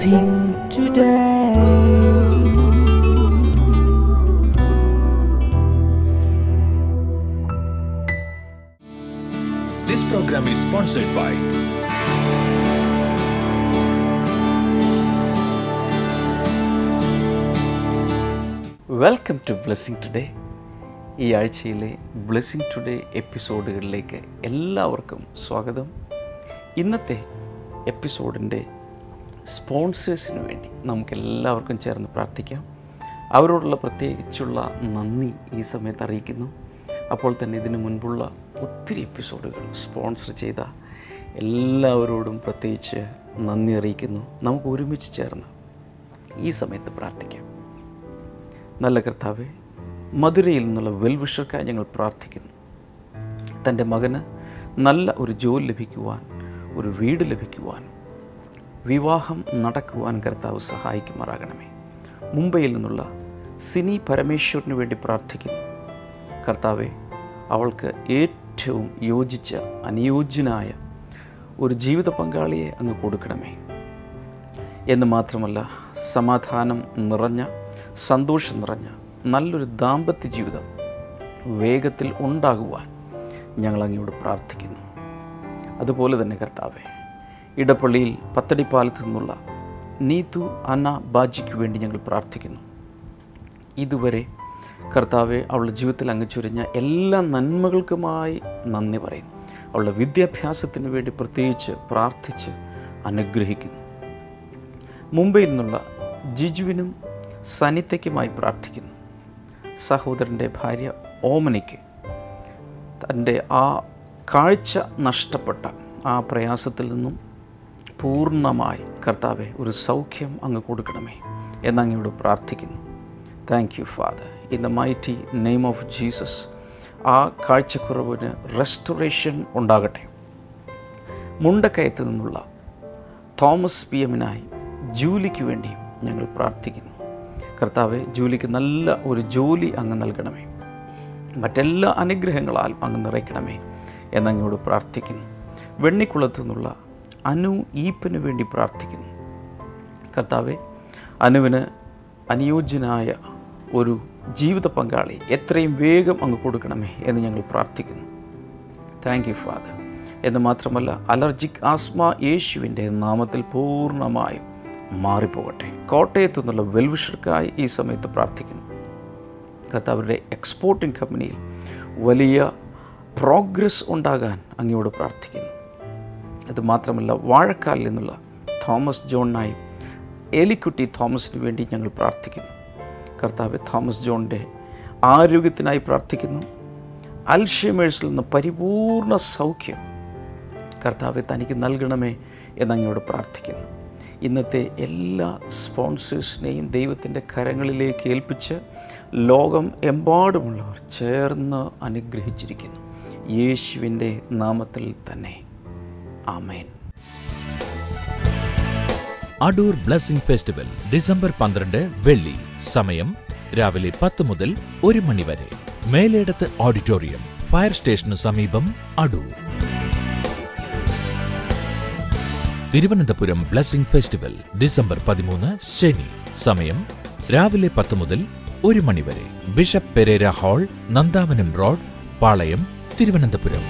blessing today. This program is sponsored by welcome to blessing today. ഈ ആഴ്ചയിലെ blessing today എപ്പിസോഡുകളിലേക്ക് എല്ലാവർക്കും സ്വാഗതം. ഇന്നത്തെ എപ്പിസോഡിൻ്റെ സ്പോൺസേഴ്സിന് വേണ്ടി നമുക്കെല്ലാവർക്കും ചേർന്ന് പ്രാർത്ഥിക്കാം. അവരോടുള്ള പ്രത്യേകിച്ചുള്ള നന്ദി ഈ സമയത്ത് അറിയിക്കുന്നു. അപ്പോൾ തന്നെ ഇതിനു മുൻപുള്ള ഒത്തിരി എപ്പിസോഡുകൾ സ്പോൺസർ ചെയ്ത എല്ലാവരോടും പ്രത്യേകിച്ച് നന്ദി അറിയിക്കുന്നു. നമുക്ക് ഒരുമിച്ച് ചേർന്ന് ഈ സമയത്ത് പ്രാർത്ഥിക്കാം. നല്ല കർത്താവേ, മധുരയിൽ നിന്നുള്ള വെൽവിഷർക്കായി ഞങ്ങൾ പ്രാർത്ഥിക്കുന്നു. തൻ്റെ മകന് നല്ല ഒരു ജോലി ലഭിക്കുവാൻ, ഒരു വീട് ലഭിക്കുവാൻ, വിവാഹം നടക്കുവാൻ കർത്താവ് സഹായിക്കുമാറാകണമേ. മുംബൈയിൽ നിന്നുള്ള സിനി പരമേശ്വറിന് വേണ്ടി പ്രാർത്ഥിക്കുന്നു. കർത്താവെ, അവൾക്ക് ഏറ്റവും യോജിച്ച അനുയോജ്യനായ ഒരു ജീവിത പങ്കാളിയെ അങ്ങ് കൊടുക്കണമേ. എന്ന് മാത്രമല്ല, സമാധാനം നിറഞ്ഞ, സന്തോഷം നിറഞ്ഞ നല്ലൊരു ദാമ്പത്യ ജീവിതം വേഗത്തിൽ ഉണ്ടാകുവാൻ ഞങ്ങൾ അങ്ങയോട് പ്രാർത്ഥിക്കുന്നു. അതുപോലെ തന്നെ കർത്താവെ, ഇടപ്പള്ളിയിൽ പത്തടിപ്പാലത്ത് നിന്നുള്ള നീതു അന്ന ബാജിക്ക് വേണ്ടി ഞങ്ങൾ പ്രാർത്ഥിക്കുന്നു. ഇതുവരെ കർത്താവെ, അവളുടെ ജീവിതത്തിൽ അങ്ങ് ചൊരിഞ്ഞ എല്ലാ നന്മകൾക്കുമായി നന്ദി പറയുന്നു. അവളുടെ വിദ്യാഭ്യാസത്തിന് വേണ്ടി പ്രത്യേകിച്ച് പ്രാർത്ഥിച്ച് അനുഗ്രഹിക്കുന്നു. മുംബൈയിൽ നിന്നുള്ള ജിജുവിനും സനിതയ്ക്കുമായി പ്രാർത്ഥിക്കുന്നു. സഹോദരൻ്റെ ഭാര്യ ഓമനയ്ക്ക് തൻ്റെ ആ കാഴ്ച നഷ്ടപ്പെട്ട ആ പ്രയാസത്തിൽ നിന്നും പൂർണ്ണമായി കർത്താവെ ഒരു സൗഖ്യം അങ്ങ് കൊടുക്കണമേ എന്നങ്ങയോട് പ്രാർത്ഥിക്കുന്നു. Thank you father, in the mighty name of Jesus. ആ കാഴ്ചക്കുറവിന് റെസ്റ്റോറേഷൻ ഉണ്ടാകട്ടെ. മുണ്ടക്കയത്ത് നിന്നുള്ള തോമസ് പി എമ്മിനായി ജൂലിക്ക് വേണ്ടി ഞങ്ങൾ പ്രാർത്ഥിക്കുന്നു. കർത്താവെ, ജൂലിക്ക് നല്ല ഒരു ജോലി അങ്ങ് നൽകണമേ, മറ്റെല്ലാ അനുഗ്രഹങ്ങളാൽ അങ്ങ് നിറയ്ക്കണമേ എന്നങ്ങോട് പ്രാർത്ഥിക്കുന്നു. വെണ്ണിക്കുളത്തു നിന്നുള്ള അനു ഈപ്പന് വേണ്ടി പ്രാർത്ഥിക്കുന്നു. കർത്താവെ, അനുവിന് അനുയോജ്യനായ ഒരു ജീവിത പങ്കാളി എത്രയും വേഗം അങ്ങ് കൊടുക്കണമേ എന്ന് ഞങ്ങൾ പ്രാർത്ഥിക്കുന്നു. Thank you father. എന്ന് മാത്രമല്ല, അലർജിക് ആസ്മ യേശുവിൻ്റെ നാമത്തിൽ പൂർണ്ണമായും മാറിപ്പോകട്ടെ. കോട്ടയത്തു നിന്നുള്ള വെൽവിഷർക്കായി ഈ സമയത്ത് പ്രാർത്ഥിക്കുന്നു. കർത്താവരുടെ എക്സ്പോർട്ടിംഗ് കമ്പനിയിൽ വലിയ പ്രോഗ്രസ് ഉണ്ടാകാൻ അങ്ങയോട് പ്രാർത്ഥിക്കുന്നു. അതുമാത്രമല്ല, വാഴക്കാലിൽ നിന്നുള്ള തോമസ് ജോണിനായി എലിക്കുട്ടി തോമസിന് വേണ്ടി ഞങ്ങൾ പ്രാർത്ഥിക്കുന്നു. കർത്താവ്, തോമസ് ജോണിൻ്റെ ആരോഗ്യത്തിനായി പ്രാർത്ഥിക്കുന്നു. അൽഷൈമേഴ്സിൽ നിന്ന് പരിപൂർണ സൗഖ്യം കർത്താവ് തനിക്ക് നൽകണമേ എന്നങ്ങയോട് പ്രാർത്ഥിക്കുന്നു. ഇന്നത്തെ എല്ലാ സ്പോൺസേഴ്സിനെയും ദൈവത്തിൻ്റെ കരങ്ങളിലേക്ക് ഏൽപ്പിച്ച് ലോകം എമ്പാടുമുള്ളവർ ചേർന്ന് അനുഗ്രഹിച്ചിരിക്കുന്നു. യേശുവിൻ്റെ നാമത്തിൽ തന്നെ, ആമേൻ. അടൂർ ബ്ലെസ്സിംഗ് ഫെസ്റ്റിവൽ ഡിസംബർ 12 വെള്ളി. സമയം രാവിലെ 10 മുതൽ 1 മണി വരെ. മേലേടത്ത് ഓഡിറ്റോറിയം, ഫയർ സ്റ്റേഷന് സമീപം, Adoor. Thiruvananthapuram blessing festival December 13 ശനി. സമയം രാവിലെ 10 മുതൽ 1 മണി വരെ. Bishop Perera hall, Nandavanam road, Palayam, Thiruvananthapuram.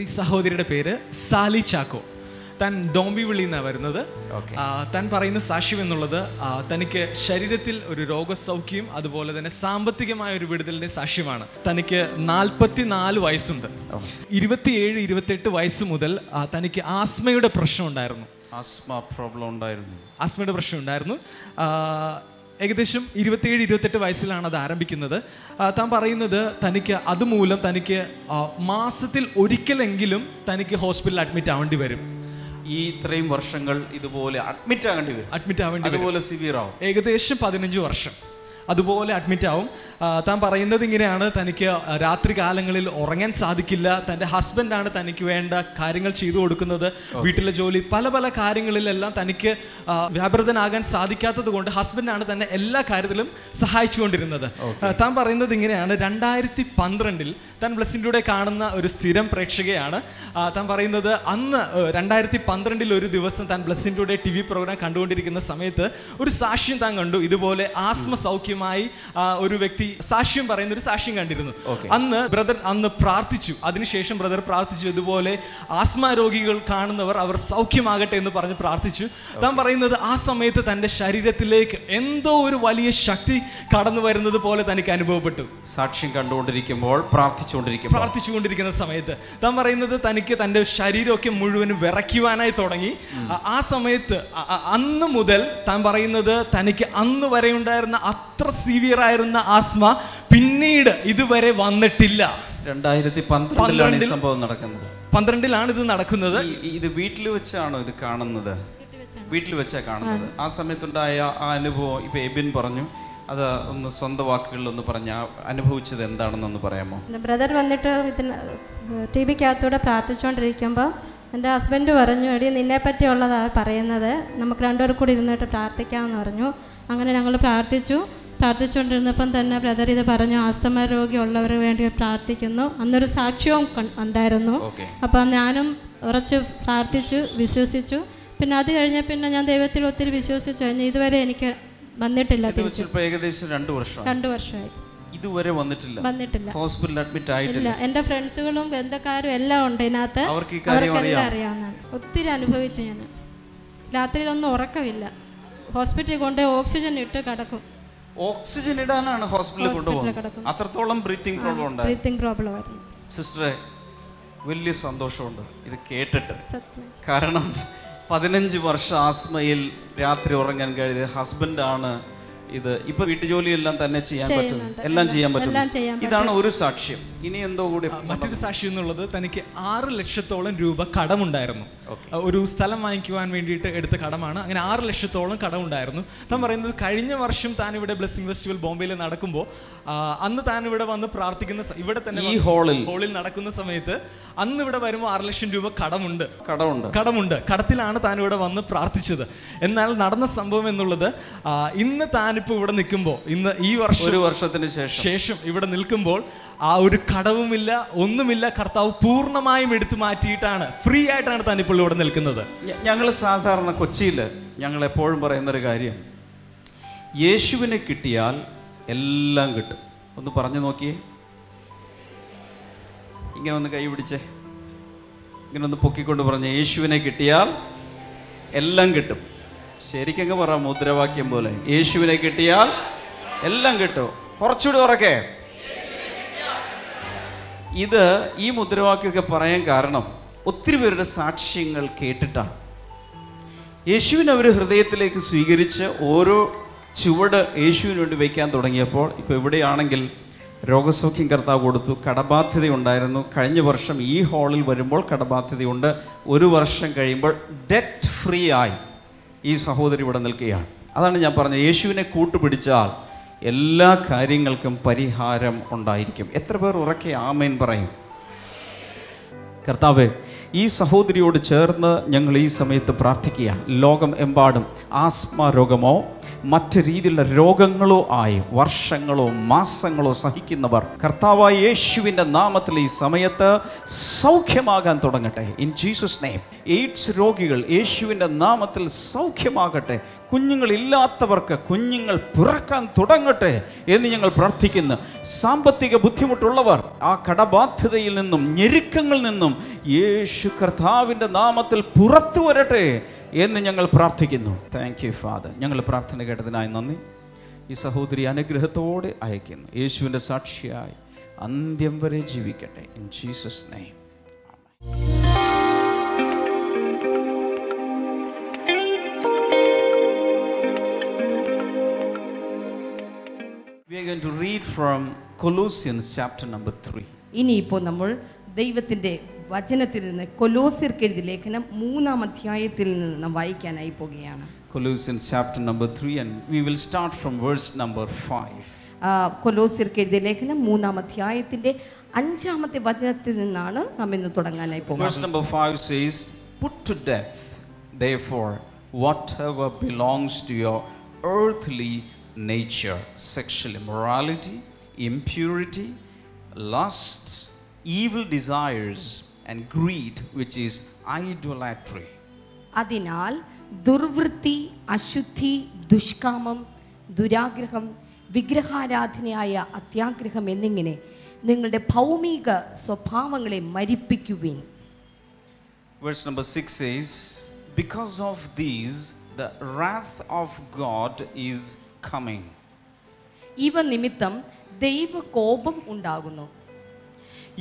ഈ സഹോദരിയുടെ പേര് സാലി ചാക്കോ. താൻ ഡോംബിവിളിയിൽ നിന്നാണ് വരുന്നത്. താൻ പറയുന്ന സാക്ഷ്യം എന്നുള്ളത് തനിക്ക് ശരീരത്തിൽ ഒരു രോഗസൗഖ്യം, അതുപോലെ തന്നെ സാമ്പത്തികമായ ഒരു വിടുതലിന്റെ സാക്ഷ്യമാണ്. തനിക്ക് 44 വയസ്സുണ്ട്. 27-28 വയസ്സ് മുതൽ തനിക്ക് ആസ്മയുടെ പ്രശ്നം ഉണ്ടായിരുന്നു. ആസ്മയുടെ പ്രശ്നം ഉണ്ടായിരുന്നു. ഏകദേശം 27-28 വയസ്സിലാണ് അത് ആരംഭിക്കുന്നത്. താൻ പറയുന്നത് തനിക്ക് അതുമൂലം തനിക്ക് മാസത്തിൽ ഒരിക്കലെങ്കിലും തനിക്ക് ഹോസ്പിറ്റലിൽ അഡ്മിറ്റ് ആവേണ്ടി വരും. ഈ ഇത്രയും വർഷങ്ങൾ ഇതുപോലെ അഡ്മിറ്റ് ആവേണ്ടി വരും. അതുപോലെ സിവിയർ ആവും. ഏകദേശം 15 വർഷം. അതുപോലെ അഡ്മിറ്റ് ആവും. താൻ പറയുന്നത് ഇങ്ങനെയാണ്, തനിക്ക് രാത്രി കാലങ്ങളിൽ ഉറങ്ങാൻ സാധിക്കില്ല, തൻ്റെ ഹസ്ബൻഡാണ് തനിക്ക് വേണ്ട കാര്യങ്ങൾ ചെയ്തു കൊടുക്കുന്നത്, വീട്ടിലെ ജോലി പല പല കാര്യങ്ങളിലെല്ലാം തനിക്ക് വ്യാപൃതനാകാൻ സാധിക്കാത്തത് കൊണ്ട് ഹസ്ബൻഡാണ് തന്നെ എല്ലാ കാര്യത്തിലും സഹായിച്ചുകൊണ്ടിരുന്നത്. താൻ പറയുന്നത് ഇങ്ങനെയാണ്, 2012 താൻ ബ്ലെസ്സിങ്ങിലൂടെ കാണുന്ന ഒരു സ്ഥിരം പ്രേക്ഷകയാണ്. താൻ പറയുന്നത് അന്ന് 2012 ഒരു ദിവസം താൻ ബ്ലെസ്സിങ്ങിലൂടെ TV പ്രോഗ്രാം കണ്ടുകൊണ്ടിരിക്കുന്ന സമയത്ത് ഒരു സാക്ഷ്യം താൻ കണ്ടു. ഇതുപോലെ ആസ്മ സൗഖ്യമായി ഒരു വ്യക്തി സാക്ഷ്യം പറയുന്ന ഒരു സാക്ഷ്യം കണ്ടിരുന്നു. അന്ന് ബ്രദർ പ്രാർത്ഥിച്ചു. അതിനുശേഷം ബ്രദർ പ്രാർത്ഥിച്ചു, ഇതുപോലെ ആസ്മ രോഗികൾ കാണുന്നവർ അവർ സൗഖ്യമാകട്ടെ എന്ന് പറഞ്ഞ് പ്രാർത്ഥിച്ചു. താൻ പറയുന്നത് ആ സമയത്ത് തൻ്റെ ശരീരത്തിലേക്ക് എന്തോ ഒരു വലിയ ശക്തി കടന്നു വരുന്നത് പോലെ തനിക്ക് അനുഭവപ്പെട്ടു. സാക്ഷ്യം കണ്ടുകൊണ്ടിരിക്കുമ്പോൾ പ്രാർത്ഥിച്ചുകൊണ്ടിരിക്കുന്ന സമയത്ത് താൻ പറയുന്നത് തനിക്ക് തൻ്റെ ശരീരമൊക്കെ മുഴുവനും വിറയ്ക്കുവാനായി തുടങ്ങി. ആ സമയത്ത് അന്ന് മുതൽ താൻ പറയുന്നത് തനിക്ക് അന്ന് വരെ ഉണ്ടായിരുന്ന അത്ര സിവിയർ ആയിരുന്ന ആസ്മ പിന്നീട് ഇതുവരെ വന്നിട്ടില്ല. 2012 സംഭവം നടക്കുന്നത്. 12 ഇത് നടക്കുന്നത്. ഇത് വീട്ടിൽ വെച്ചാണോ ഇത് കാണുന്നത്? വീട്ടിൽ വെച്ചാണ് കാണുന്നത്. ആ സമയത്തുണ്ടായ ആ അനുഭവം ഇപ്പൊ എബിൻ പറഞ്ഞു, അത് ഒന്ന് സ്വന്തം വാക്കുകളിലൊന്ന് പറഞ്ഞ അനുഭവിച്ചത് എന്താണെന്നൊന്ന് പറയാമോ? ബ്രദർ വന്നിട്ട് TV-ക്കകത്തൂടെ പ്രാർത്ഥിച്ചുകൊണ്ടിരിക്കുമ്പോൾ എൻ്റെ ഹസ്ബൻഡ് പറഞ്ഞു, എടി നിന്നെ പറ്റിയുള്ളതാണ് പറയുന്നത്, നമുക്ക് രണ്ടുപേർ കൂടി ഇരുന്നിട്ട് പ്രാർത്ഥിക്കാമെന്ന് പറഞ്ഞു. അങ്ങനെ ഞങ്ങൾ പ്രാർത്ഥിച്ചുകൊണ്ടിരുന്നപ്പം തന്നെ ബ്രദർ ഇത് പറഞ്ഞു, ആസ്തമ രോഗിയുള്ളവർ വേണ്ടി പ്രാർത്ഥിക്കുന്നു. അന്നൊരു സാക്ഷ്യവും ഉണ്ടായിരുന്നു. അപ്പം ഞാനും ഉറച്ച് പ്രാർത്ഥിച്ചു, വിശ്വസിച്ചു. പിന്നെ അത് കഴിഞ്ഞ പിന്നെ ഞാൻ ദൈവത്തിൽ ഒത്തിരി വിശ്വസിച്ചു കഴിഞ്ഞു. ഇതുവരെ എനിക്ക് വന്നിട്ടില്ല. ഏകദേശം 2 വർഷമായി ഇതുവരെ വന്നിട്ടില്ല. ഹോസ്പിറ്റലിൽ അഡ്മിറ്റ് ആയിട്ടില്ല. എൻ്റെ ഫ്രണ്ട്സുകളും ബന്ധുക്കാരും എല്ലാം ഉണ്ട് ഇതിനകത്ത്, അവർക്കെല്ലാം അറിയാവുന്നതാണ്. ഒത്തിരി അനുഭവിച്ചു ഞാൻ. രാത്രിയിലൊന്നും ഉറക്കമില്ല. ഹോസ്പിറ്റലിൽ കൊണ്ട് ഓക്സിജൻ ഇട്ട് കിടക്കും. ഓക്സിജൻ ഇടാനാണ് ഹോസ്പിറ്റലിൽ കൊണ്ടുപോകുന്നത്. അത്രത്തോളം ബ്രീത്തിങ് പ്രോബ്ലം ആയിരുന്നു. സിസ്റ്ററെ, വലിയ സന്തോഷമുണ്ട് ഇത് കേട്ടിട്ട്. കാരണം 15 വർഷം ആസ്മയിൽ രാത്രി ഉറങ്ങാൻ കഴിയുന്നത് ഹസ്ബൻഡാണ്. ഇത് ഇപ്പൊ വീട്ടുജോലിയെല്ലാം തന്നെ ചെയ്യാൻ പറ്റും, എല്ലാം ചെയ്യാൻ പറ്റും. ഇതാണ് ഒരു സാക്ഷ്യം. ഇനി എന്തോ കൂടി മറ്റൊരു സാക്ഷ്യം എന്നുള്ളത്, തനിക്ക് 6 ലക്ഷത്തോളം രൂപ കടമുണ്ടായിരുന്നു. ഒരു സ്ഥലം വാങ്ങിക്കുവാൻ വേണ്ടിയിട്ട് എടുത്ത കടമാണ്. അങ്ങനെ 6 ലക്ഷത്തോളം കടമുണ്ടായിരുന്നു. താൻ പറയുന്നത് കഴിഞ്ഞ വർഷം താൻ ഇവിടെ ബ്ലെസ്സിംഗ് ഫെസ്റ്റിവൽ ബോംബെയിൽ നടക്കുമ്പോൾ അന്ന് താൻ ഇവിടെ വന്ന് പ്രാർത്ഥിക്കുന്ന ഇവിടെ തന്നെ ഈ ഹോളിൽ നടക്കുന്ന സമയത്ത് അന്ന് ഇവിടെ വരുമ്പോൾ 6 ലക്ഷം രൂപ കടമുണ്ട്. കടത്തിലാണ് താൻ ഇവിടെ വന്ന് പ്രാർത്ഥിച്ചത്. എന്നാൽ നടന്ന സംഭവം എന്നുള്ളത്, ഇന്ന് താനിപ്പോൾ ഇവിടെ നിൽക്കുമ്പോൾ, ഇന്ന് ഈ വർഷം 1 വർഷത്തിന് ശേഷം ഇവിടെ നിൽക്കുമ്പോൾ ആ ഒരു കടവുമില്ല, ഒന്നുമില്ല. കർത്താവ് പൂർണ്ണമായും എടുത്തു മാറ്റിയിട്ടാണ്, ഫ്രീ ആയിട്ടാണ് താനിപ്പോൾ ഇവിടെ നിൽക്കുന്നത്. ഞങ്ങൾ സാധാരണ കൊച്ചിയിൽ ഞങ്ങൾ എപ്പോഴും പറയുന്നൊരു കാര്യം, യേശുവിനെ കിട്ടിയാൽ എല്ലാം കിട്ടും. ഒന്ന് പറഞ്ഞു നോക്കിയേ, ഇങ്ങനെ ഒന്ന് കൈ പിടിച്ചേ, ഇങ്ങനെ ഒന്ന് പൊക്കിക്കൊണ്ട് പറഞ്ഞ, യേശുവിനെ കിട്ടിയാൽ എല്ലാം കിട്ടും. ശരിക്കങ്ങ് പറ, മുദ്രാവാക്യം പോലെ, യേശുവിനെ കിട്ടിയാൽ എല്ലാം കിട്ടും. കുറച്ചുകൂടി ഉറക്കെ. ഇത് ഈ മുദ്രാവാക്യമൊക്കെ പറയാൻ കാരണം ഒത്തിരി പേരുടെ സാക്ഷ്യങ്ങൾ കേട്ടിട്ടാണ്. യേശുവിനെ അവർ ഹൃദയത്തിലേക്ക് സ്വീകരിച്ച് ഓരോ ചുവട് യേശുവിന് വേണ്ടി വയ്ക്കാൻ തുടങ്ങിയപ്പോൾ, ഇപ്പോൾ എവിടെയാണെങ്കിൽ രോഗസൗഖ്യം കർത്താവ് കൊടുത്തു. കടബാധ്യതയുണ്ടായിരുന്നു. കഴിഞ്ഞ വർഷം ഈ ഹാളിൽ വരുമ്പോൾ കടബാധ്യതയുണ്ട്. 1 വർഷം കഴിയുമ്പോൾ ഡെറ്റ് ഫ്രീ ആയി ഈ സഹോദരി ഇവിടെ നിൽക്കുകയാണ്. അതാണ് ഞാൻ പറഞ്ഞത്, യേശുവിനെ കൂട്ടുപിടിച്ചാൽ എല്ലാ കാര്യങ്ങൾക്കും പരിഹാരം ഉണ്ടായിരിക്കും. എത്ര പേർ ഉറക്കെ ആമേൻ പറയും? കർത്താവേ, ഈ സഹോദരിയോട് ചേർന്ന് ഞങ്ങൾ ഈ സമയത്ത് പ്രാർത്ഥിക്കുക. ലോകം എമ്പാടും ആസ്മ രോഗമോ മറ്റ് രീതിയിലുള്ള രോഗങ്ങളോ ആയി വർഷങ്ങളോ മാസങ്ങളോ സഹിക്കുന്നവർ കർത്താവായ യേശുവിൻ്റെ നാമത്തിൽ ഈ സമയത്ത് സൗഖ്യമാകാൻ തുടങ്ങട്ടെ. In Jesus name. എയ്ഡ്സ് രോഗികൾ യേശുവിൻ്റെ നാമത്തിൽ സൗഖ്യമാകട്ടെ. കുഞ്ഞുങ്ങളില്ലാത്തവർക്ക് കുഞ്ഞുങ്ങൾ പിറക്കാൻ തുടങ്ങട്ടെ എന്ന് ഞങ്ങൾ പ്രാർത്ഥിക്കുന്നു. സാമ്പത്തിക ബുദ്ധിമുട്ടുള്ളവർ ആ കടബാധ്യതയിൽ നിന്നും ഞെരുക്കങ്ങളിൽ നിന്നും യേശു കർത്താവിൻ്റെ നാമത്തിൽ പുറത്തു വരട്ടെ എന്ന് ഞങ്ങൾ പ്രാർത്ഥിക്കുന്നു. Thank you father. ഞങ്ങൾ പ്രാർത്ഥന കേട്ടതിനായി നന്ദി. ഈ സഹോദരി അനുഗ്രഹത്തോടെ അയക്കുന്നു. യേശുവിൻ്റെ സാക്ഷിയായി അന്ത്യം വരെ ജീവിക്കട്ടെ. In Jesus name. We are going to read from Colossians chapter number 3. ഇനിയിപ്പോൾ നമ്മൾ ദൈവത്തിൻ്റെ വചനത്തിൽ നിന്ന് കൊലോസ്യർക്ക് എഴുതിയ ലേഖനം 3-ാം അധ്യായത്തിൽ നിന്ന് നാം വായിക്കാനായി പോകുകയാണ്. Colossians chapter number 3, and we will start from verse number 5. കൊലോസ്യർക്ക് എഴുതിയ ലേഖനം 3-ാം അധ്യായത്തിൻ്റെ 5-ാമത്തെ വചനത്തിൽ നിന്നാണ് നാം ഇന്ന് തുടങ്ങാനായി പോകുന്നത്. Verse number 5 says, "Put to death, therefore, whatever belongs to your earthly nature, sexual immorality, impurity, lust, evil desires, and greed, which is idolatry." അതിനാൽ ദുർവൃത്തി, അശുദ്ധി, ദുഷ്കാമം, ദുരാഗ്രഹം, വിഗ്രഹാരാധനയായ അത്യാഗ്രഹം എന്നിങ്ങനെ നിങ്ങളുടെ ഭൗമിക സ്വഭാവങ്ങളെ മരിപ്പിക്കുവിൻ. Verse number 6 says, "Because of these, the wrath of God is coming." ഇവ നിമിത്തം ദൈവകോപം ഉണ്ടാകുന്നു.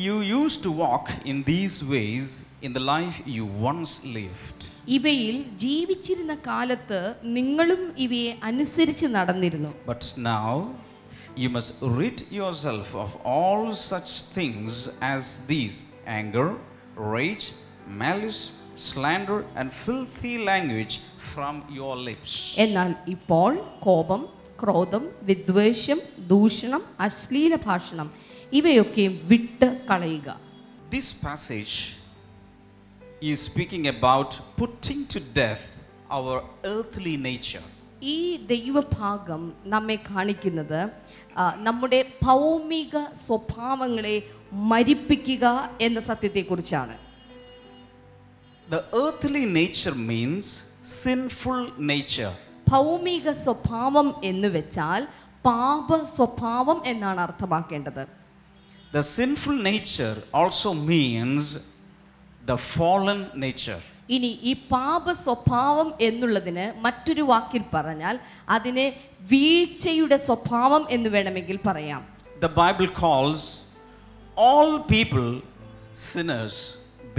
You used to walk in these ways in the life you once lived. ഇവയിൽ ജീവിച്ചിരുന്ന കാലത്ത് നിങ്ങളും ഇവയെ അനുസരിച്ച് നടന്നിരുന്നു. But now you must rid yourself of all such things as these: anger, rage, malice, slander, and filthy language from your lips. എന്നാൽ ഇപ്പോൾ കോപം, ക്രോധം, വിദ്വേഷം, ദൂഷണം, അശ്ലീല ഭാഷണം ഇവയൊക്കെ വിട്ട് കളയുക. This passage is speaking about putting to death our earthly nature. ഈ ദൈവഭാഗം നമ്മെ കാണിക്കുന്നത് നമ്മുടെ ഭൗമിക സ്വഭാവങ്ങളെ മരിപ്പിക്കുക എന്ന സത്യത്തെക്കുറിച്ചാണ്. The earthly nature means sinful nature. ഭൗമിക സ്വഭാവം എന്ന് വെച്ചാൽ പാപ സ്വഭാവം എന്നാണ് അർത്ഥമാക്കേണ്ടത്. The sinful nature also means the fallen nature. ഇനി ഈ പാപ സ്വഭാവം എന്നുള്ളതിന് മറ്റൊരു വാക്കിൽ പറഞ്ഞാൽ അതിനെ വീഴ്ചയുടെ സ്വഭാവം എന്ന് വേണമെങ്കിൽ പറയാം. The Bible calls all people sinners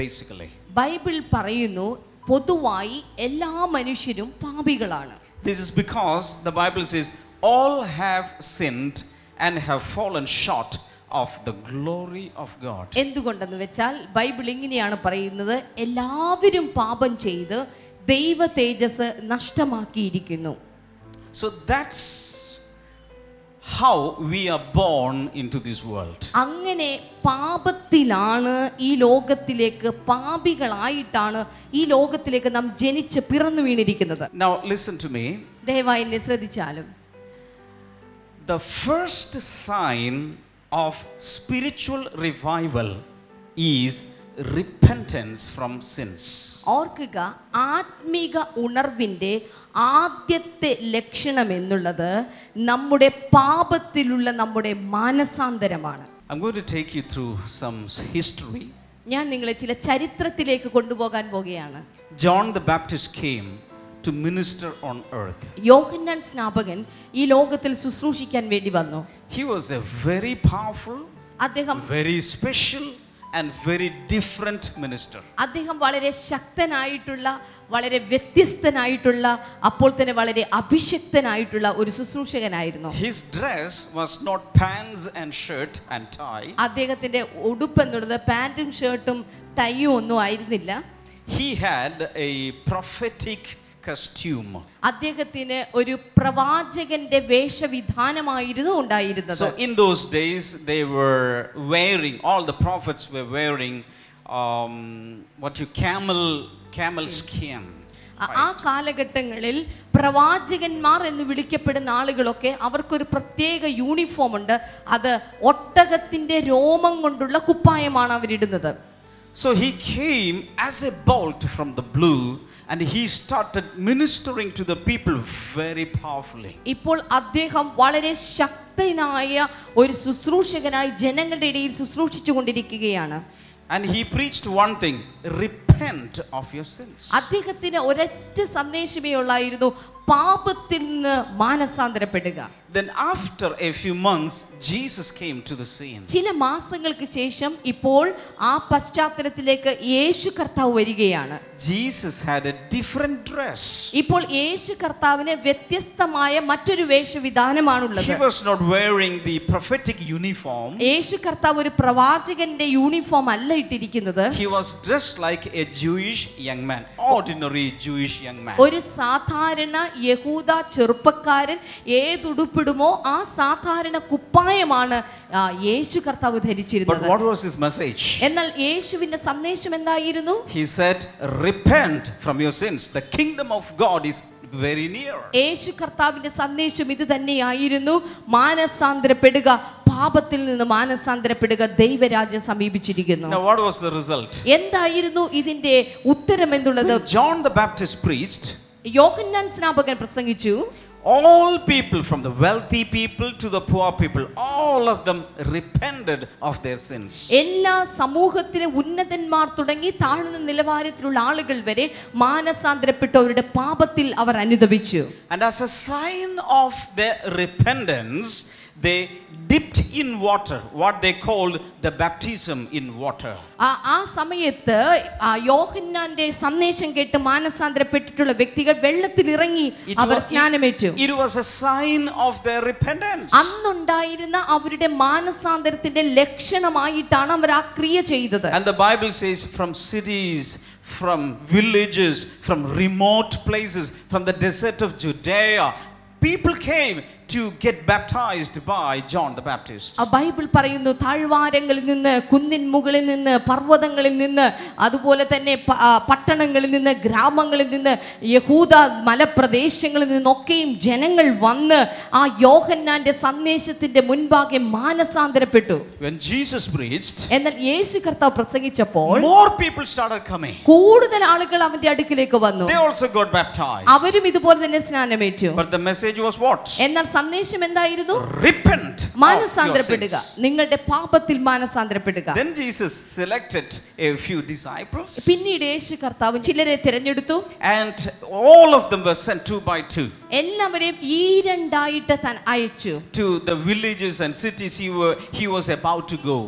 basically. Bible പറയുന്നു പൊതുവായി എല്ലാ മനുഷ്യരും പാപികളാണ്. This is because the Bible says all have sinned and have fallen short of the glory of God. എന്തുകൊണ്ടെന്ന് വെച്ചാൽ ബൈബിൾ ഇങ്ങനെയാണ് പറയുന്നത്, എല്ലാവരും പാപം ചെയ്ത് ദൈവ തേജസ് നഷ്ടമാക്കിയിരിക്കുന്നു. So that's how we are born into this world. അങ്ങനെ പാപത്തിലാണ് ഈ ലോകത്തിലേക്ക്, പാപികളായിട്ടാണ് ഈ ലോകത്തിലേക്ക് നാം ജനിച്ച് പിറന്നു വീണിരിക്കുന്നത്. Now listen to me. ദയവായി എന്നെ ശ്രദ്ധിച്ചാലും The first sign of spiritual revival is repentance from sins. ഓർക്കുക, ആത്മീക ഉണർവിൻ്റെ ആദ്യത്തെ ലക്ഷണം എന്നുള്ളത് നമ്മുടെ പാപത്തിലുള്ള നമ്മുടെ മാനസാന്തരമാണ്. I'm going to take you through some history. ഞാൻ നിങ്ങളെ ചില ചരിത്രത്തിലേക്ക് കൊണ്ടുപോകാൻ പോകുകയാണ്. John the Baptist came to minister on earth. യോഹന്നാൻ സ്നാപകൻ ഈ ലോകത്തിൽ ശുശ്രൂഷിക്കാൻ വേണ്ടി വന്നു. He was a very powerful, അദ്ദേഹം very special and very different minister. അദ്ദേഹം വളരെ ശക്തനായിട്ടുള്ള, വളരെ വ്യത്യസ്തനായിട്ടുള്ള, അപ്പോൾ തന്നെ വളരെ അഭിഷക്തനായിട്ടുള്ള ഒരു ശുശ്രൂഷകനായിരുന്നു. His dress was not pants and shirt and tie. അദ്ദേഹത്തിന്റെ ഉടുപ്പ് എന്നുള്ളത് പാന്റും ഷർട്ടും ടൈയും ഒന്നും ആയിരുന്നില്ല. He had a prophetic costume. അദ്ദേഹത്തിന് ഒരു പ്രവാചകന്റെ വേഷവിധാനമായിരുന്നു ഉണ്ടായിരുന്നത്. So in those days they were wearing, all the prophets were wearing camel skin. ആ കാലഘട്ടങ്ങളിൽ പ്രവാചകന്മാർ എന്ന് വിളിക്കപ്പെടുന്ന ആളുകളൊക്കെ അവർക്കൊരു പ്രത്യേക യൂണിഫോം ഉണ്ട്. അത് ഒട്ടകത്തിന്റെ രോമം കൊണ്ടുള്ള കുപ്പായമാണ് അവരിടുന്നത്. So he came as a bolt from the blue and he started ministering to the people very powerfully. ഇപ്പോൾ അദ്ദേഹം വളരെ ശക്തനായ ഒരു ശുശ്രൂഷകനായി ജനങ്ങളുടെ ഇടയിൽ ശുശ്രൂഷിച്ചു കൊണ്ടിരിക്കുകയാണ്. And he preached one thing: repent of your sins. അദ്ദേഹത്തിന് ഒരൊറ്റ സന്ദേശമേ ഉള്ളായിരുന്നു, പാപത്തിൽ നിന്ന് മാനസാന്തരപ്പെടുക. Then after a few months, Jesus came to the scene. ചില മാസങ്ങൾക്ക് ശേഷം ഇപ്പോൾ ആ പശ്ചാത്തലത്തിലേക്ക് യേശു കർത്താവ് വരികയാണ്. Jesus had a different dress. ഇപ്പോൾ യേശു കർത്താവിന് വ്യത്യസ്തമായ മറ്റൊരു വേഷവിധാനമാണുള്ളത്. He was not wearing the prophetic uniform. യേശു കർത്താവ് ഒരു പ്രവാചകന്റെ യൂണിഫോം അല്ല ഇട്ടിരിക്കുന്നത്. He was dressed like a Jewish young man, ordinary Jewish young man. ഒരു സാധാരണ യഹൂദ ചെറുപ്പക്കാരൻ ഏതുടുപ്പിടുമോ ആ സാധാരണ കുപ്പായമാണ് യേശു കർത്താവ് ധരിച്ചിരുന്നത്. But what was his message? എന്നാൽ യേശുവിന്റെ സന്ദേശം എന്തായിരുന്നു? He said, repent from your sins. The kingdom of God is very near. യേശു കർത്താവിന്റെ സന്ദേശം ഇത് തന്നെയായിരുന്നു. മാനസാന്തരപ്പെടുക, പാപത്തിൽ നിന്ന് മാനസാന്തരപ്പെടുക, ദൈവരാജ്യം സമീപിച്ചിരിക്കുന്നു. Now what was the result? എന്തായിരുന്നു ഇതിന്റെ ഉത്തരം എന്നുള്ളത്? John the Baptist preached. യോഹന്നാൻ സ്നാപകൻ പ്രസംഗിച്ചു. All people, from the wealthy people to the poor people, all of them repented of their sins. എല്ലാ സമൂഹത്തിലെ ഉന്നതന്മാർ തുടങ്ങി താഴ്ന്ന നിലവാരത്തിലുള്ള ആളുകൾ വരെ മാനസാന്തരപ്പെട്ടവരുടെ പാപത്തിൽ അവർ അനുതപിച്ചു. And as a sign of their repentance, they dipped in water, what they called the baptism in water. ആ സമയത്ത് യോഹന്നാന്റെ സന്ദേശം കേട്ട് മാനസാന്തരപ്പെട്ടിട്ടുള്ള വ്യക്തികൾ വെള്ളത്തിൽ ഇറങ്ങി അവർ സ്നാനമേറ്റു. It was a sign of their repentance. അന്നുണ്ടായിരുന്ന അവരുടെ മാനസാന്തരത്തിന്റെ ലക്ഷണമായിട്ടാണ് അവർ ആ ക്രിയ ചെയ്തത്. And the Bible says from cities, from villages, from remote places, from the desert of Judea, people came to get baptized by John the Baptist. Bible പറയുന്നു താഴ്വാരങ്ങളിൽ നിന്ന്, കുന്നിൻ മുകളിൽ നിന്ന്, പർവ്വതങ്ങളിൽ നിന്ന്, അതുപോലെ തന്നെ പട്ടണങ്ങളിൽ നിന്ന്, ഗ്രാമങ്ങളിൽ നിന്ന്, യഹൂദ മലപ്രദേശങ്ങളിൽ നിന്നൊക്കെയും ജനങ്ങൾ വന്ന് ആ യോഹന്നാന്റെ സന്ദേശത്തിന്റെ മുൻപാകെ മാനസാന്തരപ്പെട്ടു. When Jesus preached, എന്നാൽ യേശു കർത്താവ് പ്രസംഗിച്ചപ്പോൾ more people started coming. കൂടുതൽ ആളുകൾ അവന്റെ അടുക്കിലേക്ക് വന്നു. They also got baptized. അവരും ഇതുപോലെ തന്നെ സ്നാനമേറ്റു. But the message was what? എന്നാൽ സന്ദേശം എന്തായിരുന്നു? Repent. മാനസാന്തരപ്പെടുക, നിങ്ങളുടെ പാപത്തിൽ മാനസാന്തരപ്പെടുക. Then Jesus selected a few disciples. പിന്നീട് യേശു കർത്താവ് ചിലരെ തിരഞ്ഞെടുത്തു. And all of them were sent 2 by 2. എല്ലാവരെയും ഈ രണ്ടായിട്ട് താൻ അയച്ചു. To the villages and cities he was about to go.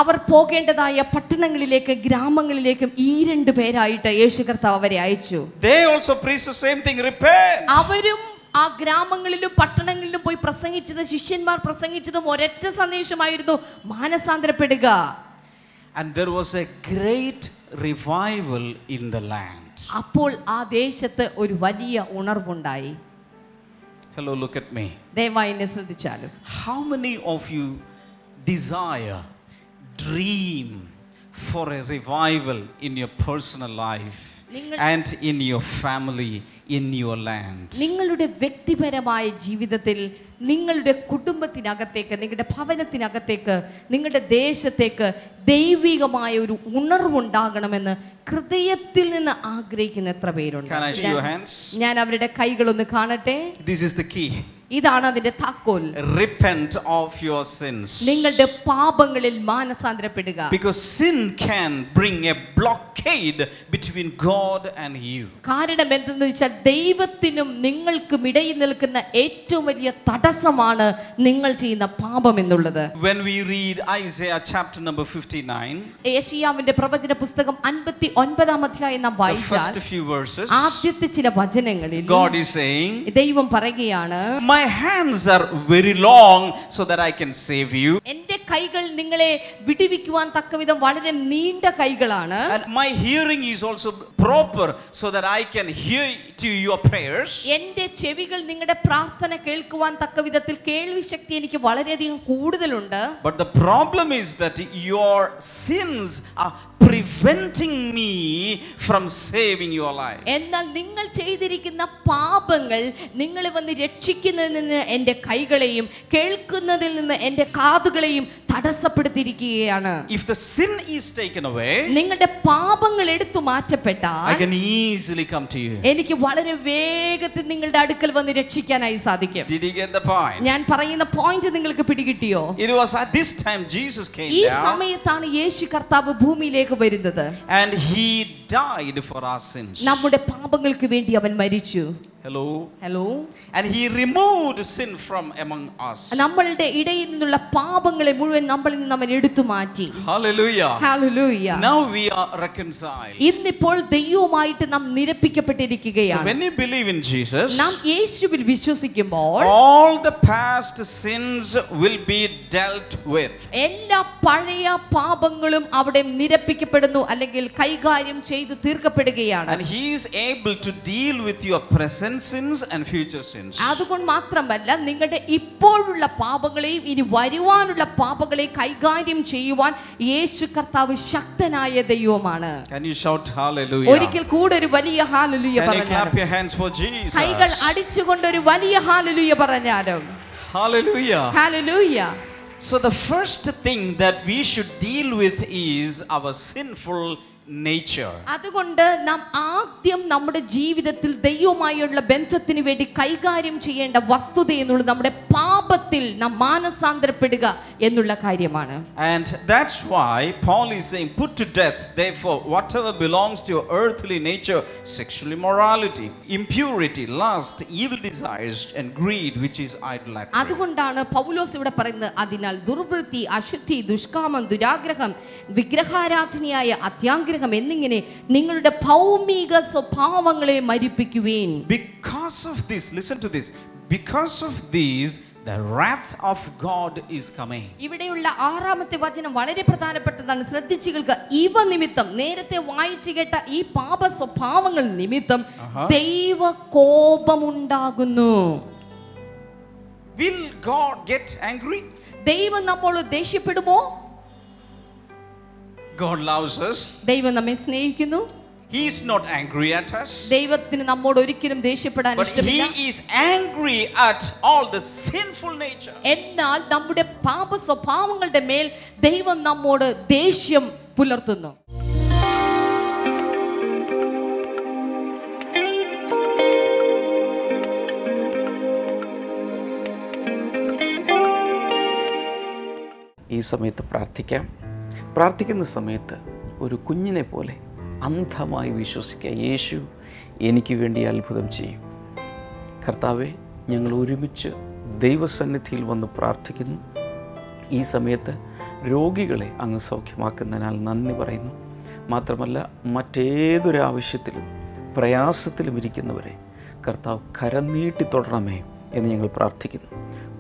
അവർ പോകേണ്ടതായ പട്ടണങ്ങളിലേക്ക്, ഗ്രാമങ്ങളിലേക്കും ഈ 2 പേരായിട്ട് യേശു കർത്താവ് അവരെ അയച്ചു. They also preached the same thing, repent. അവരും ആ ഗ്രാമങ്ങളിലും പട്ടണങ്ങളിലും പോയി പ്രസംഗിച്ചത്, ശിഷ്യന്മാർ പ്രസംഗിച്ചതും ഒരൊറ്റ സന്ദേശമായിരുന്നു, മാനസാന്തരപ്പെടുക. And there was a great revival in the land. അപ്പോൾ ആ ദേശത്ത് ഒരു വലിയ ഉണർവുണ്ടായി. Hello, look at me. ദയവായി എന്നെ ശ്രദ്ധിച്ചാലും. How many of you desire, dream for a revival in your personal life and in your family, in your land? നിങ്ങളുടെ വ്യക്തിപരമായ ജീവിതത്തിൽ, നിങ്ങളുടെ കുടുംബത്തിനകത്തേക്ക്, നിങ്ങളുടെ ഭവനത്തിനകത്തേക്ക്, നിങ്ങളുടെ ദേശത്തേക്ക് ദൈവികമായ ഒരു ഉണർവുണ്ടാകണമെന്ന് ഹൃദയത്തിൽ നിന്ന് ആഗ്രഹിക്കുന്ന എത്ര പേരുണ്ട്? Can I see your hands? ഞാൻ അവരുടെ കൈകളൊന്ന് കാണട്ടെ. This is the key. ഇതാണ് അതിന്റെ താക്കോൽ. Repent of your sins. നിങ്ങളുടെ പാപങ്ങളിൽ മാനസാന്തരപ്പെടുക. Because sin can bring a blockade between God and you. കാരണം എന്തെന്ന് വെച്ചാൽ ദൈവത്തിനും നിങ്ങൾക്കും ഇടയിൽ നിൽക്കുന്ന ഏറ്റവും വലിയ തടസ്സമാണ് നിങ്ങൾ ചെയ്യുന്ന പാപം എന്നുള്ളത്. When we read Isaiah chapter number 59, യെശയ്യാവിന്റെ പ്രവചന പുസ്തകം 59-ാം അധ്യായം നാം the വായിച്ചാൽ first few verses, ആദ്യത്തെ ചില വചനങ്ങളിൽ God is saying, ദൈവം പറയുകയാണ്, my hands are very long so that I can save you. എന്റെ കൈകൾ നിങ്ങളെ വിടുവിക്കുവാൻ തക്കവിധം വളരെ നീണ്ട കൈകളാണ്. And my hearing is also proper so that I can hear to your prayers. എന്റെ ചെവികൾ നിങ്ങളുടെ പ്രാർത്ഥന കേൾക്കുവാൻ തക്കവിധത്തിൽ കേൾവി ശക്തി എനിക്ക് വളരെയധികം കൂടുതലുണ്ട്. But the problem is that your sins are preventing me from saving your life. എന്നാൽ നിങ്ങൾ ചെയ്തിരിക്കുന്ന പാപങ്ങൾ നിങ്ങളെ വന്ന് രക്ഷിക്കുന്നതിൽ നിന്ന് എൻ്റെ കൈകളെയും കേൾക്കുന്നതിൽ നിന്ന് എൻ്റെ കാതുകളെയും തടസ്സപ്പെടുത്തിയിരിക്കുകയാണ്. If the sin is taken away, നിങ്ങളുടെ പാപങ്ങൾ എടുത്തു മാറ്റപ്പെട്ടാൽ I can easily come to you. എനിക്ക് വളരെ വേഗത്തിൽ നിങ്ങളുടെ അടുക്കൽ വന്ന് രക്ഷിക്കാനായി സാധിക്കും. Did you get the point? ഞാൻ പറയുന്ന പോയിന്റ് നിങ്ങൾക്ക് പിടികിട്ടിയോ? It was at this time Jesus came ഈ down സമയത്താണ് യേശു കർത്താവ് ഭൂമിയിലേക്ക് വരുന്നത്. and he died for our sins. നമ്മുടെ പാപങ്ങൾക്ക് വേണ്ടി അവൻ മരിച്ചു. Hello. Hello. And he removed sin from among us. നമ്മളുടെ ഇടയിൽ നിന്നുള്ള പാപങ്ങളെ മുഴുവൻ നമ്മളിൽ നിന്ന് അവൻ എടുത്തു മാറ്റി. Hallelujah. Hallelujah. Now we are reconciled. ഇന്നിപ്പോൾ ദൈവവുമായിട്ട് നാം നിരപ്പിക്കപ്പെട്ടിരിക്കുകയാണ്. So when you believe in Jesus, നാം യേശുവിൽ വിശ്വസിക്കുമ്പോൾ all the past sins will be dealt with. എല്ലാ പഴയ പാപങ്ങളും അവിടെ നിരപ്പിക്കപ്പെടുന്നു അല്ലെങ്കിൽ കൈകാര്യം ചെയ്തു തീർക്കപ്പെടുകയാണ്. And he is able to deal with your present sins and future sins. അതുകൊണ്ട് മാത്രമല്ല നിങ്ങളുടെ ഇപ്പോഴുള്ള പാപങ്ങളെയും ഇനി വരുവാനുള്ള പാപങ്ങളെയും കൈകാര്യം ചെയ്യുവാൻ യേശു കർത്താവ് ശക്തനായ ദൈവമാണ്. Can you shout hallelujah? ഒരിക്കൽ കൂടെ ഒരു വലിയ ഹല്ലേലൂയ Can you പറഞ്ഞാലും, clap your hands for Jesus? കൈകൾ അടിച്ചുകൊണ്ട് ഒരു വലിയ ഹല്ലേലൂയ പറഞ്ഞാലും, Hallelujah. Hallelujah. So the first thing that we should deal with is our sinful nature. അതുകൊണ്ട് നാം ആദ്യം നമ്മുടെ ജീവിതത്തിൽ ദൈവവുമായുള്ള ബന്ധത്തിന് വേണ്ടി കൈകാര്യം ചെയ്യേണ്ട വസ്തുത എന്നുള്ളത് നമ്മുടെ പാപത്തിൽ നാം മാനസാന്തരപ്പെടുക എന്നുള്ള കാര്യമാണ്. And that's why Paul is saying, put to death therefore whatever belongs to your earthly nature, sexual immorality, impurity, lust, evil desires and greed, which is idolatry. അതുകൊണ്ടാണ് പൗലോസ് ഇവിടെ പറയുന്നത്, അതിനാൽ ദുർവൃത്തി, അശുദ്ധി, ദുഷ്കാമം, ദുരാഗ്രഹം, വിഗ്രഹാരാധനയായ അത്യാഗ്രഹം എന്നിങ്ങനെ നിങ്ങളുടെ ഭൗമിക സ്വഭാവങ്ങളെ മരിപ്പിക്കുവേൻ. Because of this, listen to this, because of these the wrath of God is coming. ഇവിടെയുള്ള ആറാമത്തെ വചനം വളരെ പ്രധാനപ്പെട്ടതാണ്. ശ്രദ്ധിച്ചു കേൾക്കുക. ഇവ നിമിത്തം, നേരത്തെ വായിച്ചു കേട്ട ഈ പാപ സ്വഭാവങ്ങൾ നിമിത്തം ദൈവ കോപമുണ്ടാകുന്നു. Will God get angry? ദൈവം നമ്മോട് ദേഷ്യപ്പെടുമോ? God loves us. ദൈവം നമ്മെ സ്നേഹിക്കുന്നു. He is not angry at us. ദൈവത്തിന് നമ്മോട് ഒരിക്കലും ദേഷ്യപ്പെടാൻ But ഇഷ്ടമില്ല. he is angry at all the sinful nature. എന്നാൽ നമ്മുടെ പാപ സ്വഭാവങ്ങളുടെ മേൽ ദൈവം നമ്മോട് ദേഷ്യം പുലർത്തുന്നു. ഈ സമയത്ത് പ്രാർത്ഥിക്കാം. പ്രാർത്ഥിക്കുന്ന സമയത്ത് ഒരു കുഞ്ഞിനെ പോലെ അന്ധമായി വിശ്വസിക്കുക, യേശു എനിക്ക് വേണ്ടി അത്ഭുതം ചെയ്യും. കർത്താവെ, ഞങ്ങൾ ഒരുമിച്ച് ദൈവസന്നിധിയിൽ വന്ന് പ്രാർത്ഥിക്കുന്നു. ഈ സമയത്ത് രോഗികളെ അങ്ങ് സൗഖ്യമാക്കുന്നതിനാൽ നന്ദി പറയുന്നു. മാത്രമല്ല, മറ്റേതൊരാവശ്യത്തിലും പ്രയാസത്തിലും ഇരിക്കുന്നവരെ കർത്താവ് കരം നീട്ടി തൊടണമേ എന്ന് ഞങ്ങൾ പ്രാർത്ഥിക്കുന്നു.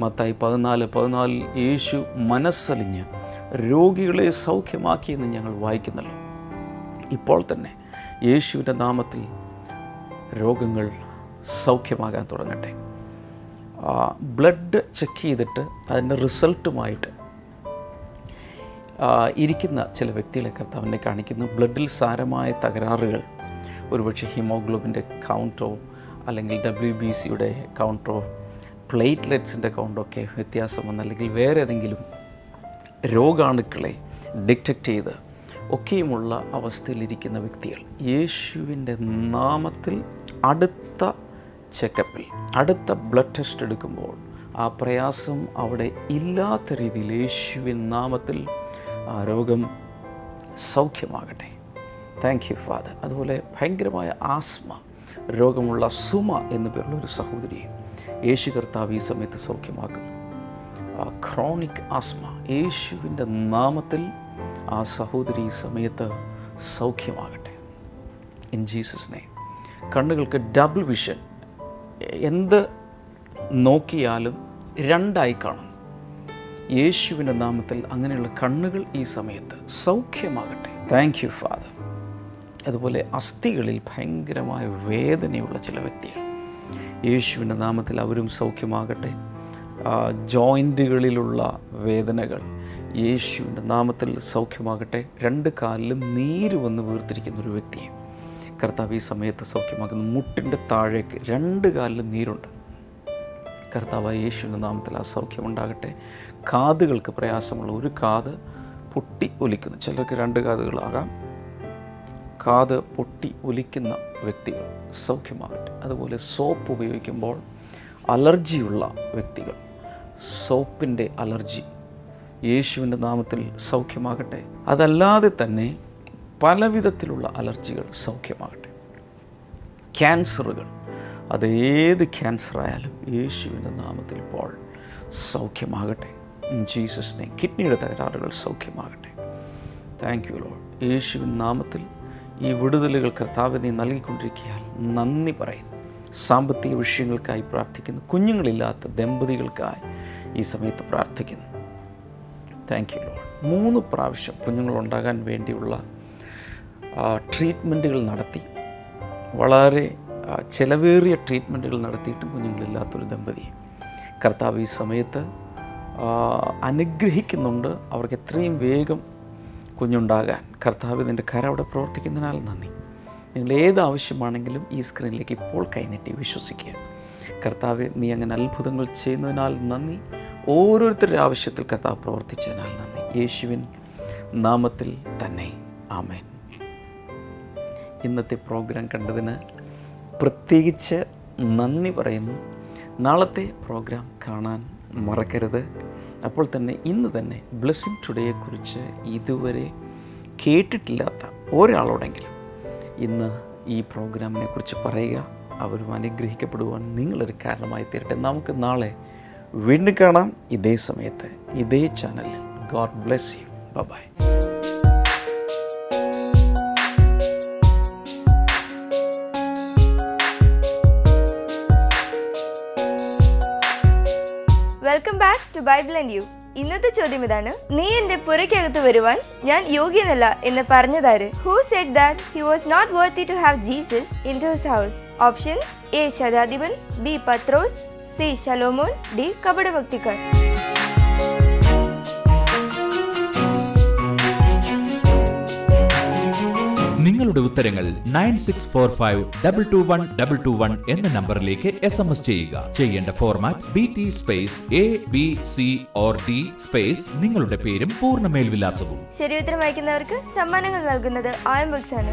മത്തായി 14:14 യേശു മനസ്സലിഞ്ഞ് രോഗികളെ സൗഖ്യമാക്കിയെന്ന് ഞങ്ങൾ വായിക്കുന്നല്ലോ. ഇപ്പോൾ തന്നെ യേശുവിൻ്റെ നാമത്തിൽ രോഗങ്ങൾ സൗഖ്യമാകാൻ തുടങ്ങട്ടെ. ബ്ലഡ് ചെക്ക് ചെയ്തിട്ട് അതിൻ്റെ റിസൾട്ടുമായിട്ട് ഇരിക്കുന്ന ചില വ്യക്തികളെ കർത്താവിനെ കാണിക്കുന്നു. ബ്ലഡിൽ സാരമായ തകരാറുകൾ, ഒരുപക്ഷെ ഹീമോഗ്ലോബിൻ്റെ കൗണ്ടോ അല്ലെങ്കിൽ WBCയുടെ കൗണ്ടോ പ്ലേറ്റ്ലെറ്റ്സിൻ്റെ കൗണ്ടൊക്കെ വ്യത്യാസം വന്ന് അല്ലെങ്കിൽ വേറെ ഏതെങ്കിലും രോഗാണുക്കളെ ഡിറ്റക്റ്റ് ചെയ്ത് ഒക്കെയുമുള്ള അവസ്ഥയിലിരിക്കുന്ന വ്യക്തികൾ യേശുവിൻ്റെ നാമത്തിൽ അടുത്ത ചെക്കപ്പിൽ, അടുത്ത ബ്ലഡ് ടെസ്റ്റ് എടുക്കുമ്പോൾ ആ പ്രയാസം അവിടെ ഇല്ലാത്ത രീതിയിൽ യേശുവിൻ നാമത്തിൽ ആ രോഗം സൗഖ്യമാകട്ടെ. Thank you father. അതുപോലെ ഭയങ്കരമായ ആസ്മ രോഗമുള്ള സുമ എന്നു പേരുള്ള ഒരു സഹോദരിയെ യേശു കർത്താവ് ഈ സമയത്ത് സൗഖ്യമാക്കുന്നു. ക്രോണിക് ആസ്മ യേശുവിൻ്റെ നാമത്തിൽ ആ സഹോദരി ഈ സമയത്ത് സൗഖ്യമാകട്ടെ. In Jesus name. കണ്ണുകൾക്ക് ഡബിൾ വിഷൻ, എന്ത് നോക്കിയാലും രണ്ടായി കാണും. യേശുവിൻ്റെ നാമത്തിൽ അങ്ങനെയുള്ള കണ്ണുകൾ ഈ സമയത്ത് സൗഖ്യമാകട്ടെ. Thank you father. അതുപോലെ അസ്ഥികളിൽ ഭയങ്കരമായ വേദനയുള്ള ചില വ്യക്തികൾ യേശുവിൻ്റെ നാമത്തിൽ അവരും സൗഖ്യമാകട്ടെ. ജോയിൻറ്റുകളിലുള്ള വേദനകൾ യേശുവിൻ്റെ നാമത്തിൽ സൗഖ്യമാകട്ടെ. രണ്ട് കാലിലും നീര് വന്ന് വീർത്തിരിക്കുന്ന ഒരു വ്യക്തിയെ കർത്താവ് ഈ സമയത്ത് സൗഖ്യമാക്കുന്നു. മുട്ടിൻ്റെ താഴേക്ക് രണ്ട് കാലിലും നീരുണ്ട്. കർത്താവ് യേശുവിൻ്റെ നാമത്തിൽ ആ സൗഖ്യമുണ്ടാകട്ടെ. കാതുകൾക്ക് പ്രയാസമുള്ള ഒരു കാത് പൊട്ടി ഒലിക്കുന്നു, ചിലർക്ക് രണ്ട് കാതുകളാകാം. കാത് പൊട്ടി ഒലിക്കുന്ന വ്യക്തികൾ സൗഖ്യമാകട്ടെ. അതുപോലെ സോപ്പ് ഉപയോഗിക്കുമ്പോൾ അലർജിയുള്ള വ്യക്തികൾ, സോപ്പിൻ്റെ അലർജി യേശുവിൻ്റെ നാമത്തിൽ സൗഖ്യമാകട്ടെ. അതല്ലാതെ തന്നെ പല വിധത്തിലുള്ള അലർജികൾ സൗഖ്യമാകട്ടെ. ക്യാൻസറുകൾ, അതേത് ക്യാൻസറായാലും യേശുവിൻ്റെ നാമത്തിൽ ഇപ്പോൾ സൗഖ്യമാകട്ടെ. In Jesus name. കിഡ്നിയുടെ തകരാറുകൾ സൗഖ്യമാകട്ടെ. Thank you Lord. യേശുവിൻ നാമത്തിൽ ഈ വിടുതലുകൾ കർത്താവ് നീ നൽകിക്കൊണ്ടിരിക്കുകയാൽ നന്ദി പറയുന്നു. സാമ്പത്തിക വിഷയങ്ങൾക്കായി പ്രാർത്ഥിക്കുന്നു. കുഞ്ഞുങ്ങളില്ലാത്ത ദമ്പതികൾക്കായി ഈ സമയത്ത് പ്രാർത്ഥിക്കുന്നു. Thank you Lord. 3 പ്രാവശ്യം കുഞ്ഞുങ്ങളുണ്ടാകാൻ വേണ്ടിയുള്ള ട്രീറ്റ്മെൻറ്റുകൾ നടത്തി, വളരെ ചിലവേറിയ ട്രീറ്റ്മെൻറ്റുകൾ നടത്തിയിട്ടും കുഞ്ഞുങ്ങളില്ലാത്തൊരു ദമ്പതിയെ കർത്താവ് ഈ സമയത്ത് അനുഗ്രഹിക്കുന്നുണ്ട്. അവർക്ക് എത്രയും വേഗം കുഞ്ഞുണ്ടാകാൻ കർത്താവ് നിൻ്റെ കരം അവിടെ പ്രവർത്തിക്കുന്നതിനാൽ നന്ദി. നിങ്ങൾ ഏത് ആവശ്യമാണെങ്കിലും ഈ സ്ക്രീനിലേക്ക് ഇപ്പോൾ കൈനീട്ടി വിശ്വസിക്കുക. കർത്താവ് നീ അങ്ങനെ അത്ഭുതങ്ങൾ ചെയ്യുന്നതിനാൽ നന്ദി. ഓരോരുത്തരുടെ ആവശ്യത്തിൽ കർത്താവ് പ്രവർത്തിച്ചതിനാൽ നന്ദി. യേശുവിൻ നാമത്തിൽ തന്നെ ആമേൻ. ഇന്നത്തെ പ്രോഗ്രാം കണ്ടതിന് പ്രത്യേകിച്ച് നന്ദി പറയുന്നു. നാളത്തെ പ്രോഗ്രാം കാണാൻ മറക്കരുത്. അപ്പോൾ തന്നെ ഇന്ന് തന്നെ ബ്ലെസ്സിങ് ടുഡേയെക്കുറിച്ച് ഇതുവരെ കേട്ടിട്ടില്ലാത്ത ഒരാളോടെങ്കിലും ഇന്ന് ഈ പ്രോഗ്രാമിനെ കുറിച്ച് പറയുക. അവരും അനുഗ്രഹിക്കപ്പെടുവാൻ നിങ്ങളൊരു കാരണമായി തീരട്ടെ. നമുക്ക് നാളെ വീണ്ടും കാണാം, ഇതേ സമയത്ത് ഇതേ ചാനലിൽ. God bless you. Bye. Welcome back to Bible and you. ഇന്നത്തെ ചോദ്യം ഇതാണ്: നീ എന്റെ പുരയ്ക്കകത്ത് വരുവാൻ ഞാൻ യോഗ്യനല്ല എന്ന് പറഞ്ഞതാര്? Who said that he was not worthy to have Jesus into his house? Options: A. ശതാധിപൻ, B. പത്രോസ്, C. ശലോമോൻ, D. കപടഭക്തിക്കാർ. നിങ്ങളുടെ ഉത്തരങ്ങൾ 9645221221 എന്ന നമ്പറിലേക്ക് SMS ചെയ്യുക. ചെയ്യേണ്ട format BT space ABC or D space നിങ്ങളുടെ പേരും പൂർണ്ണ മേൽവിലാസവും. ശരി ഉത്തരം അയക്കുന്നവർക്ക് സമ്മാനങ്ങൾ നൽകുന്നത് ആയം ബുക്സ് ആണ്.